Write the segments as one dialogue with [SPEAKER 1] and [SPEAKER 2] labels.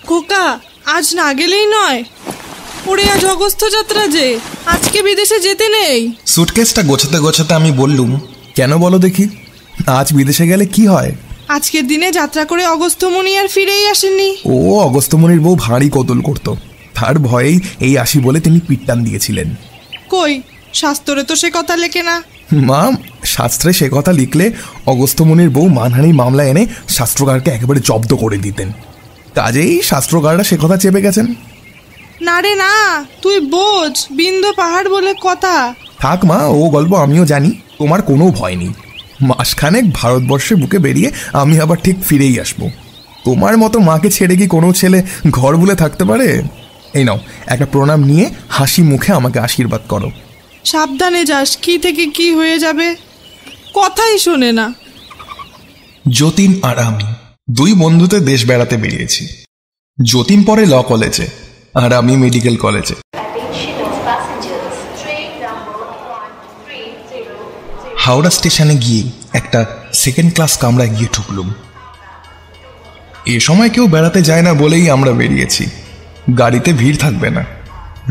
[SPEAKER 1] খোকা, আজ না গেলেই নয়। ওরে আজ অগস্ত যাত্রা যে, আজকে বিদেশে যেতে নেই।
[SPEAKER 2] সুটকেসটা গোছাতে গোছাতে আমি বললুম, কেন বলো দেখি, আজ বিদেশে গেলে কি হয়?
[SPEAKER 1] আজকের দিনে যাত্রা করে অগস্ত্যমণি আর ফিরেই আসেননি।
[SPEAKER 2] ও অগস্ত্যমণির বউ ভারী কতল করত, তার ভয়েই এই আসি বলে তিনি পিট্টান দিয়েছিলেন।
[SPEAKER 1] কই, শাস্ত্রে তো সে কথা লেখে না।
[SPEAKER 2] মা, শাস্ত্রে সে কথা লিখলে অগস্ত্যমণির বউ মানহানি মামলা এনে শাস্ত্রকারকে একেবারে জব্দ করে দিতেন। কাজেই শাস্ত্রকাররা সে কথা চেপে গেছেন।
[SPEAKER 1] না রে না, তুই বোঝ, বিন্ধ্য পাহাড় বলে কথা।
[SPEAKER 2] থাক মা, ও গল্প আমিও জানি, তোমার কোনো ভয় নেই। মাসখানেক ভারতবর্ষের বুকে বেরিয়ে আমি আবার ঠিক ফিরেই আসবো। তোমার মতো মাকে ছেড়ে কি কোনো ছেলে ঘর ভুলে থাকতে পারে? এই নাও, একটা প্রণাম নিয়ে হাসি মুখে আমাকে আশীর্বাদ করো।
[SPEAKER 1] সাবধানে যাস, কি থেকে কি হয়ে যাবে, কথাই শোনে না।
[SPEAKER 2] যতীন আর আমি দুই বন্ধুতে দেশ বেড়াতে বেরিয়েছি। যতীন পড়ে ল কলেজে আর আমি মেডিকেল কলেজে। হাওড়া স্টেশনে গিয়ে একটা সেকেন্ড ক্লাস কামরায় গিয়ে ঢুকলুম। এ সময় কেউ বেড়াতে যায় না বলেই আমরা বেরিয়েছি। গাড়িতে ভিড় থাকবে না,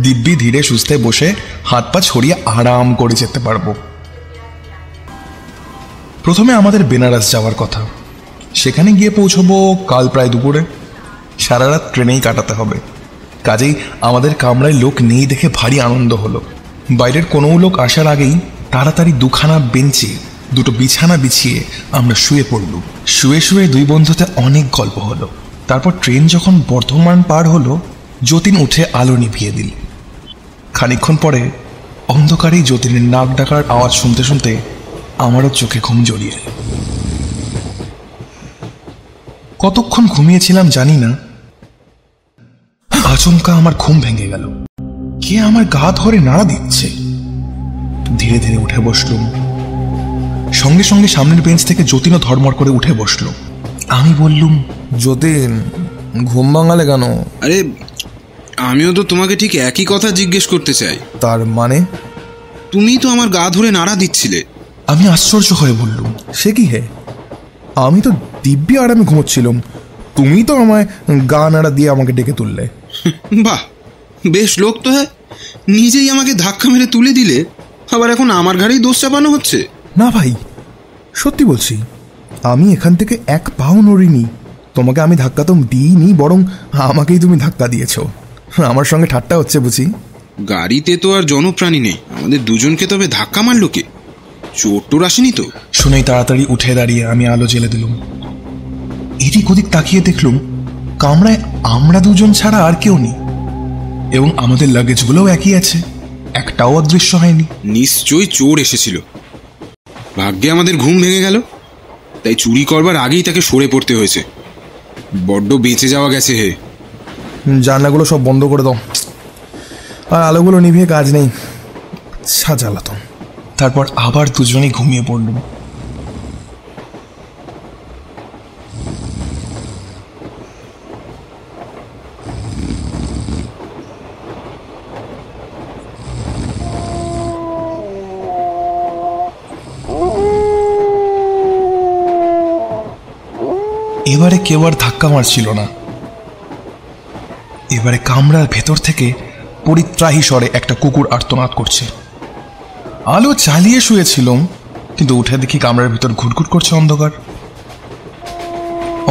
[SPEAKER 2] দিব্যি ধীরে সুস্থে বসে হাত পা ছড়িয়ে আরাম করে যেতে পারবো। প্রথমে আমাদের বেনারস যাওয়ার কথা, সেখানে গিয়ে পৌঁছবো কাল প্রায় দুপুরে। সারা রাত ট্রেনেই কাটাতে হবে, কাজেই আমাদের কামরায় লোক নেই দেখে ভারী আনন্দ হলো। বাইরের কোনো লোক আসার আগেই তাড়াতাড়ি দুখানা বেঞ্চে দুটো বিছানা বিছিয়ে আমরা শুয়ে পড়লুম। শুয়ে শুয়ে দুই বন্ধুতে অনেক গল্প হলো। তারপর ট্রেন যখন বর্ধমান পার হলো, যতীন উঠে আলো নিভিয়ে দিল। খানিকক্ষণ পরে অন্ধকারেই যতীনের নাক ডাকার আওয়াজ শুনতে শুনতে আমারও চোখে ঘুম জড়িয়ে এলো। কতক্ষণ ঘুমিয়েছিলাম জানি না, আচমকা আমার ঘুম ভেঙে গেল। কে আমার গা ধরে নাড়া দিচ্ছে। ধীরে ধীরে উঠে বসলুম। সঙ্গে সঙ্গে সামনের বেঞ্চ থেকে যতীনও ধর্মর করে উঠে বসল। আমি বললুম, যতীন, ঘুম ভাঙালে কেন?
[SPEAKER 3] আরে আমিও তো তোমাকে ঠিক একই কথা জিজ্ঞেস করতে চাই।
[SPEAKER 2] তার মানে?
[SPEAKER 3] তুমি তো আমার গা ধরে নাড়া দিচ্ছিলে।
[SPEAKER 2] আমি আশ্চর্য হয়ে বললুম, সে কি হে? আমি তো দিব্যি আরামে ঘুমোচ্ছিলাম, তুমি তো আমায় গা নাড়া দিয়ে আমাকে ডেকে তুললে।
[SPEAKER 3] বাহ, বেশ লোক তো হ্যাঁ, নিজেই আমাকে ধাক্কা মেরে তুলে দিলে, আবার এখন আমার ঘাড়েই দোষ চাপানো হচ্ছে।
[SPEAKER 2] না ভাই, সত্যি বলছি, আমি এখান থেকে এক পাও নড়িনি। তোমাকে আমি ধাক্কা তো দিইনি, বরং আমাকেই তুমি ধাক্কা দিয়েছ। আমার সঙ্গে ঠাট্টা হচ্ছে বুঝি?
[SPEAKER 3] গাড়িতে তো আর জনপ্রাণী নেই, আমাদের দুজনকে তবে ধাক্কা মারলো কে? চোট টোর আসেনি তো?
[SPEAKER 2] শুনেই তাড়াতাড়ি উঠে দাঁড়িয়ে আমি আলো জ্বেলে দিলুম। এদিক ওদিক তাকিয়ে দেখলুম কামরায় আমরা দুজন ছাড়া আর কেউ নেই, এবং আমাদের লাগেজগুলোও একই আছে, একটাও অদৃশ্য হয়নি।
[SPEAKER 3] নিশ্চয়ই চোর এসেছিল। ভাগ্যে আমাদের ঘুম ভেঙে গেল, তাই চুরি করবার আগেই তাকে সরে পড়তে হয়েছে। বড্ড বেঁচে যাওয়া গেছে হে।
[SPEAKER 2] জানলাগুলো সব বন্ধ করে দাও, আর আলোগুলো নিভিয়ে কাজ নেই, জ্বালাতন। তারপর আবার দুজনেই ঘুমিয়ে পড়লুম। এবারে কেউ আর ধাক্কা মারছিল না। এবারে কামরার ভেতর থেকে পরিত্রাহী স্বরে একটা কুকুর আর্তনাদ করছে। আলো চালিয়ে শুয়েছিলাম, কিন্তু উঠে দেখি কামরার ভিতর ঘুটঘুট করছে অন্ধকার।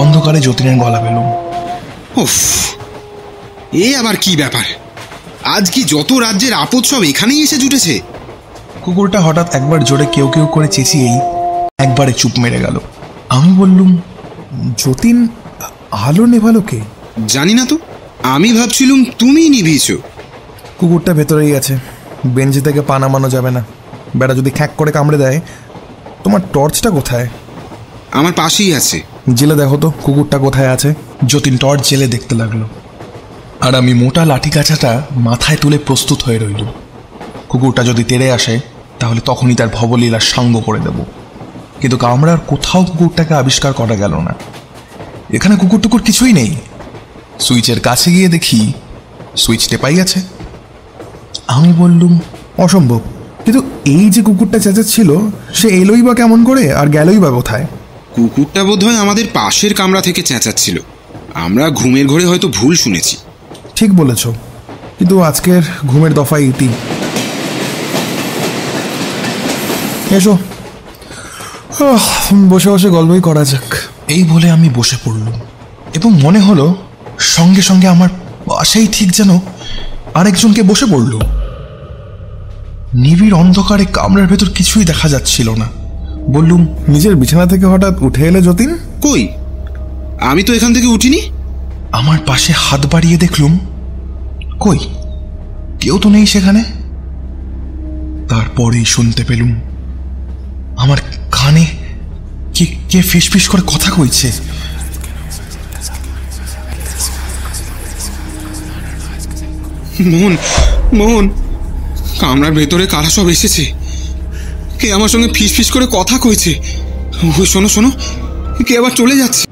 [SPEAKER 2] অন্ধকারে যতীনের গলা পেলুম।
[SPEAKER 3] উফ, এ আবার কি ব্যাপার? আজ কি যত রাজ্যের আপদ সব এখানেই এসে জুটেছে?
[SPEAKER 2] কুকুরটা হঠাৎ একবার জোরে কেউ কেউ করে চেঁচিয়েই একবারে চুপ মেরে গেল। আমি বললুম, যতীন, আলো নেভালো কে?
[SPEAKER 3] জানি না তো, আমি ভাবছিলুম তুমি নিভিয়েছ।
[SPEAKER 2] কুকুরটা ভেতরেই আছে, বেঞ্চি থেকে পা নামানো যাবে না, বেটা যদি খ্যাক করে কামড়ে দেয়। তোমার টর্চটা কোথায়?
[SPEAKER 3] আমার পাশেই আছে।
[SPEAKER 2] জেলে দেখো তো কুকুরটা কোথায় আছে। যতীন টর্চ জেলে দেখতে লাগলো, আর আমি মোটা লাঠি কাঁচাটা মাথায় তুলে প্রস্তুত হয়ে রইল। কুকুরটা যদি তেড়ে আসে তাহলে তখনই তার ভবলীলা সাঙ্গ করে দেব। কিন্তু কামরার কোথাও কুকুরটাকে আবিষ্কার করা গেল না। এখানে কুকুর টুকুর কিছুই নেই। সুইচের কাছে গিয়ে দেখি সুইচ টেপাই আছে। আমি বললুম, অসম্ভব, কিন্তু এই যে কুকুরটা চেঁচাচ্ছিল সে এলোই বা কেমন করে, আর গেলই বা কোথায়?
[SPEAKER 3] কুকুরটা বোধহয় আমাদের পাশের কামরা থেকে চেঁচাচ্ছিল। আমরা ঘুমের ঘোরে হয়তো ভুল শুনেছি।
[SPEAKER 2] ঠিক বলেছ, কিন্তু আজকের ঘুমের দফায় ইতি। এসো বসে বসে গল্পই করা যাক। এই বলে আমি বসে পড়লুম এবং মনে হলো সঙ্গে সঙ্গে আমার পাশেই ঠিক যেন আরেকজনকে বসে পড়ল। নিবিড় অন্ধকারে কামরার ভেতর কিছুই দেখা যাচ্ছিল না। বললুম, নিজের বিছানা থেকে হঠাৎ উঠে এলে যতীন?
[SPEAKER 3] কই, আমি তো এখান থেকে উঠিনি।
[SPEAKER 2] আমার পাশে হাত বাড়িয়ে দেখলুম কই, কেউ তো নেই সেখানে। তারপরেই শুনতে পেলুম আমার কানে কে কে ফিসফিস করে কথা কইছে।
[SPEAKER 3] মোহন, মোহন, কামরার ভেতরে কারা সব এসেছে? কে আমার সঙ্গে ফিসফিস করে কথা কইছে? ওই শোনো শোনো, কে আবার চলে যাচ্ছে।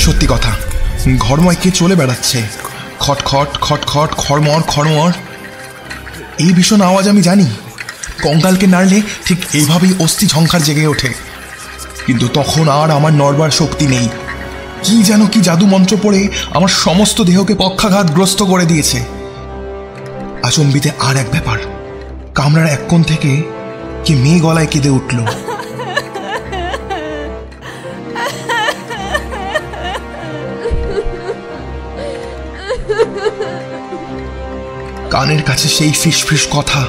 [SPEAKER 2] সত্যি কথা, ঘরময় কে চলে বেড়াচ্ছে। খটখট খটখট, খড়মড় খড়মড়। এই ভীষণ আওয়াজ আমি জানি। কঙ্কালকে নাড়লে ঠিক এইভাবেই অস্থি ঝংকার জেগে ওঠে। কিন্তু তখন আর আমার নড়বার শক্তি নেই। কি যেন কি জাদু মন্ত্র পড়ে আমার সমস্ত দেহকে পক্ষাঘাতগ্রস্ত করে দিয়েছে। আচম্বিতে আর এক ব্যাপার, কামরার এক কোণ থেকে কি মেয়ে গলায় কেঁদে উঠল। কানের কাছে সেই ফিসফিস কথা,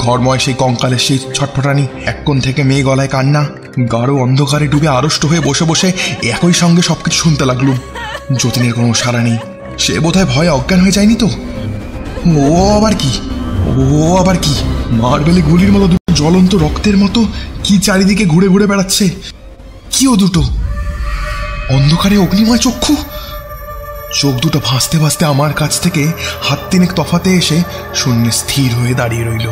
[SPEAKER 2] ঘরময় সেই কঙ্কালের সেই ছটফটানি, এক কোণ থেকে মেয়ে গলায় কান্না। গাঢ় অন্ধকারে ডুবে আড়ষ্ট হয়ে বসে বসে একই সঙ্গে সবকিছু শুনতে লাগলুম। যতীনের কোনো সাড়া নেই। সে বোধহয় ভয়ে অজ্ঞান হয়ে যায়নি তো? ও আবার কি, ও আবার কি মার্বেলে গুলির মতো দুটো জ্বলন্ত রক্তের মতো কি চারিদিকে ঘুরে ঘুরে বেড়াচ্ছে। কি ও দুটো অন্ধকারে অগ্নিময় চক্ষু? চোখ দুটো ভাসতে ভাসতে আমার কাছ থেকে হাত তিনেক তফাতে এসে শূন্যে স্থির হয়ে দাঁড়িয়ে রইল,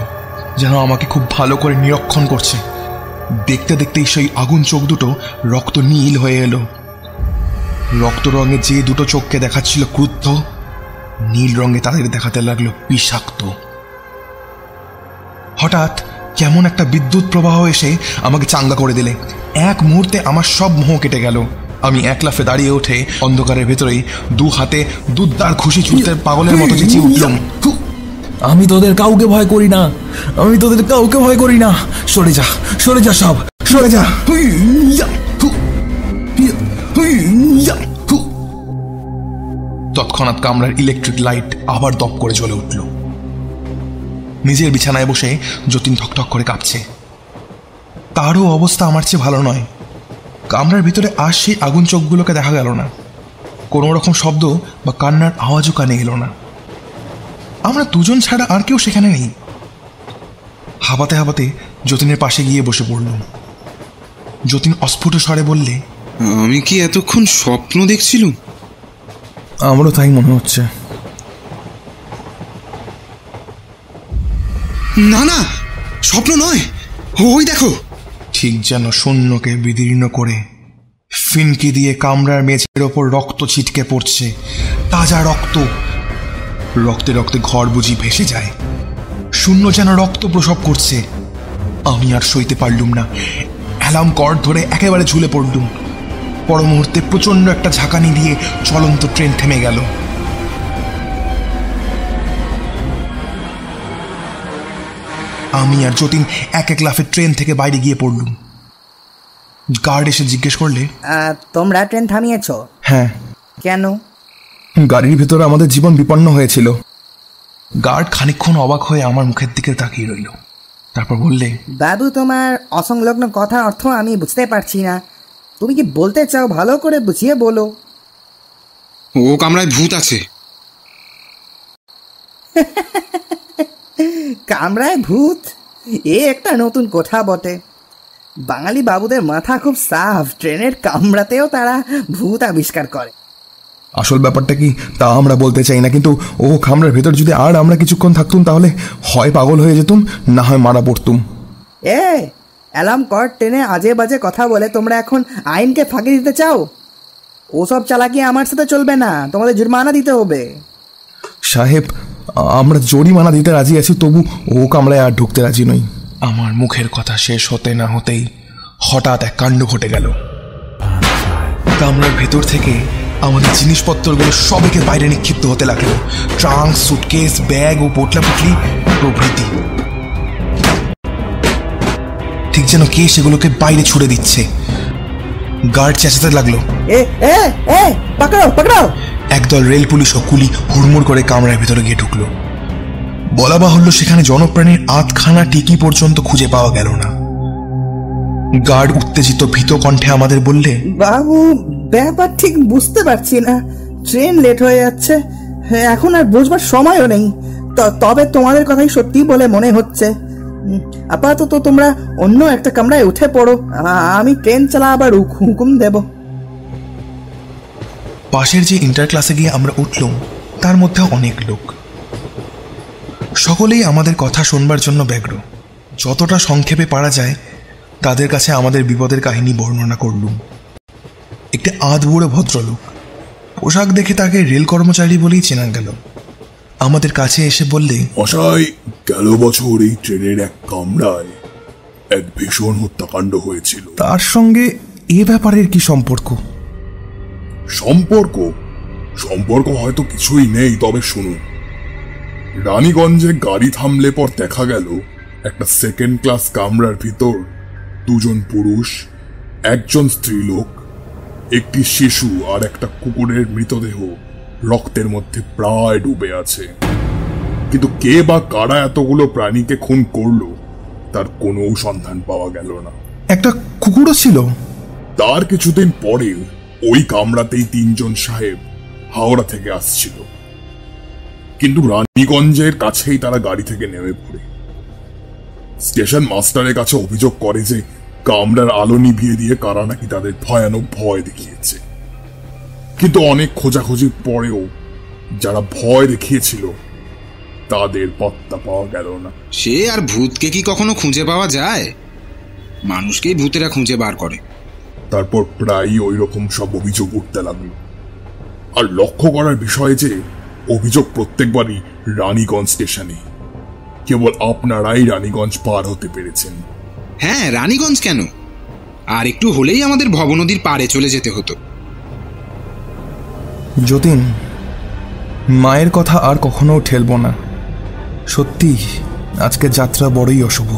[SPEAKER 2] যেন আমাকে খুব ভালো করে নিরীক্ষণ করছে। দেখতে দেখতেই সেই আগুন চোখ দুটো রক্ত নীল হয়ে এলো। রক্ত রঙে যে দুটো চোখকে দেখাচ্ছিল ক্রুদ্ধ, নীল রঙে তাদের দেখাতে লাগলো বিষাক্ত। হঠাৎ কেমন একটা বিদ্যুৎ প্রবাহ এসে আমাকে চাঙ্গা করে দিলে। এক মুহূর্তে আমার সব মোহ কেটে গেল। আমি এক লাফে দাঁড়িয়ে উঠে অন্ধকারের ভেতরেই দু হাতে দুধদার খুশি ছুটতে পাগলের মতো চেঁচিয়ে উঠলাম,
[SPEAKER 4] আমি তোদের কাউকে ভয় করি না, আমি তোদের কাউকে ভয় করি না। সরে যা, সরে যা, সব সরে যা।
[SPEAKER 2] তৎক্ষণাৎ কামরার ইলেকট্রিক লাইট আবার দপ করে জ্বলে উঠল। নিজের বিছানায় বসে যতীন ঠকঠক করে কাঁপছে। তারও অবস্থা আমার চেয়ে ভালো নয়। কামরার ভিতরে আর সেই আগুন চোখগুলোকে দেখা গেল না। কোনো রকম শব্দ বা কান্নার আওয়াজও কানে এলো না। আমরা দুজন ছাড়া আর কেউ সেখানে নেই। হাঁপাতে হাঁপাতে যতীনের পাশে গিয়ে বসে পড়ল। যতীন অস্ফুট স্বরে বললে,
[SPEAKER 3] আমি কি এতক্ষণ স্বপ্ন দেখছিলাম?
[SPEAKER 4] আমারও তাই মনে হচ্ছে।
[SPEAKER 3] না না, স্বপ্ন নয়, ওই দেখো।
[SPEAKER 2] ঠিক যেন শূন্যকে বিদীর্ণ করে ফিনকি দিয়ে কামরার মেঝের ওপর রক্ত ছিটকে পড়ছে। তাজা রক্ত। রক্তে রক্তে ঘর বুঝি ভেসে যায়। শূন্য যেন রক্ত প্রসব করছে। আমি আর সইতে পারলুম না। অ্যালার্ম কর্ড ধরে একেবারে ঝুলে পড়লুম। পর মুহূর্তে প্রচণ্ড একটা ঝাঁকানি দিয়ে চলন্ত ট্রেন থেমে গেল। আমি আর যতীন এক এক লাফে ট্রেন থেকে বাইরে গিয়ে পড়লুম। গার্ড এসে জিজ্ঞেস করলে,
[SPEAKER 5] তোমরা ট্রেন থামিয়েছ?
[SPEAKER 2] হ্যাঁ।
[SPEAKER 5] কেন?
[SPEAKER 2] গাড়ির ভেতরে আমাদের জীবন বিপন্ন হয়েছিল। গার্ড খানিকক্ষণ অবাক হয়ে আমার মুখের দিকে তাকিয়ে রইল। তারপর বললে,
[SPEAKER 5] বাবু, তোমার অসংলগ্ন কথার অর্থ আমি বুঝতে পারছি না। তুমি কি বলতে চাও ভালো করে বুঝিয়ে বলো।
[SPEAKER 3] ও কামরায় ভূত আছে।
[SPEAKER 5] কামরায় ভূত? এ একটা নতুন কথা বটে। বাঙালি বাবুদের মাথা খুব সাফ। ট্রেনের কামরাতেও তারা ভূত আবিষ্কার করে।
[SPEAKER 2] আসল ব্যাপারটা কি তা আমরা বলতে চাই না, কিন্তু ও কামরার ভেতর যদি আর আমরা কিছুক্ষণ থাকতুম তাহলে হয় পাগল হয়ে যেতুম, না হয় মারা পড়তুম।
[SPEAKER 5] অ্যালার্ম কর্ড টেনে আজে বাজে কথা বলে তোমরা এখন আইনকে ফাঁকি দিতে চাও? ওসব চালাকি আমার সাথে চলবে না। তোমাদের জরিমানা দিতে হবে।
[SPEAKER 2] সাহেব, আমরা জরিমানা দিতে রাজি আছি, তবু ও কামরায় আর ঢুকতে রাজি নই। আমার মুখের কথা শেষ হতে না হতেই হঠাৎ এক কাণ্ড ঘটে গেল। কামরার ভেতর থেকে আমাদের জিনিসপত্রগুলো সবকে বাইরে নিক্ষিপ্ত হতে লাগলো। ট্রাঙ্ক, সুটকেস, ব্যাগ ও পোটলা পুটলি প্রভৃতি। ঠিক যেন কে সেগুলোকে বাইরে ছুড়ে দিচ্ছে। গার্ড চেঁচাতে লাগলো,
[SPEAKER 5] এ এ এ পাকড়াও পাকড়াও।
[SPEAKER 2] একদল রেল পুলিশ ও কুলি হুড়মুড় করে কামরার ভেতরে গিয়ে ঢুকলো। বলা বাহুল্য সেখানে জনপ্রাণীর আধখানা টিকি পর্যন্ত খুঁজে পাওয়া গেল না। গার্ড উত্তেজিত ভীত কণ্ঠে আমাদের বললে,
[SPEAKER 5] বাবু ব্যাপার ঠিক বুঝতে পারছি না, ট্রেন লেট হয়ে যাচ্ছে, এখন আর বুঝবার সময়ও নেই। তবে তোমাদের কথাই সত্যি বলে মনে হচ্ছে। আপাতত তোমরা অন্য একটা কামরায় উঠে পড়ো, আমি ট্রেন চালা আবার হুকুম দেব।
[SPEAKER 2] পাশের যে ইন্টার ক্লাসে গিয়ে আমরা উঠলাম তার মধ্যে অনেক লোক। সকলেই আমাদের কথা শুনবার জন্য ব্যগ্র। যতটা সংক্ষেপে পারা যায় তাদের কাছে আমাদের বিপদের কাহিনী বর্ণনা করলুম। একটি আধবুড়ো ভদ্রলোক, পোশাক দেখে তাকে রেল কর্মচারী বলেই চেনা গেল, আমাদের কাছে এসে বললে,
[SPEAKER 6] মশাই, গেল বছর এই ট্রেনের এক কামরায় এক ভীষণ হত্যাকাণ্ড হয়েছিল।
[SPEAKER 4] তার সঙ্গে এ ব্যাপারের কি সম্পর্ক?
[SPEAKER 6] সম্পর্ক হয়তো কিছুই নেই, তবে শুনুন। রানীগঞ্জে গাড়ি থামলে পর দেখা গেল একটা সেকেন্ড ক্লাস কামরার ভিতর দুজন পুরুষ, একজন স্ত্রীলোক, একটি শিশু আর একটা কুকুরের মৃতদেহ রক্তের মধ্যে প্রায় ডুবে আছে। কিন্তু কে বা কারা এতগুলো প্রাণীকে খুন করলো তার কোনো সন্ধান পাওয়া গেল না।
[SPEAKER 2] একটা কুকুরও ছিল।
[SPEAKER 6] তার কিছুদিন পরে ওই কামরাতেই 3 জন সাহেব হাওড়া থেকে আসছিল, কিন্তু রানীগঞ্জের কাছেই তারা গাড়ি থেকে নেমে পড়ে। স্টেশন মাস্টারের কাছে অভিযোগ করে যে কামরার আলো নিভিয়ে দিয়ে কারা নাকি তাদের ভয়ানক ভয় দেখিয়েছে। কিন্তু অনেক খোঁজাখুঁজির পরেও যারা ভয় দেখিয়েছিল তাদের পত্তা পাওয়া গেল না।
[SPEAKER 3] সে আর ভূতকে কি কখনো খুঁজে পাওয়া যায়? মানুষকেই ভূতেরা খুঁজে বার করে।
[SPEAKER 6] তারপর প্রায়ই ওই রকম সব অভিযোগ উঠতে লাগলো। আর লক্ষ্য করার বিষয় যে অভিযোগ প্রত্যেকবারই রানীগঞ্জ স্টেশনে। কেবল আপনারাই রানীগঞ্জ পার হতে পেরেছেন।
[SPEAKER 3] হ্যাঁ, রানীগঞ্জ কেন, আর একটু হলেই আমাদের ভবনদীর পাড়ে চলে যেতে হতো।
[SPEAKER 2] যতীন, মায়ের কথা আর কখনো ঠেলব না। সত্যি আজকে যাত্রা বড়ই অশুভ।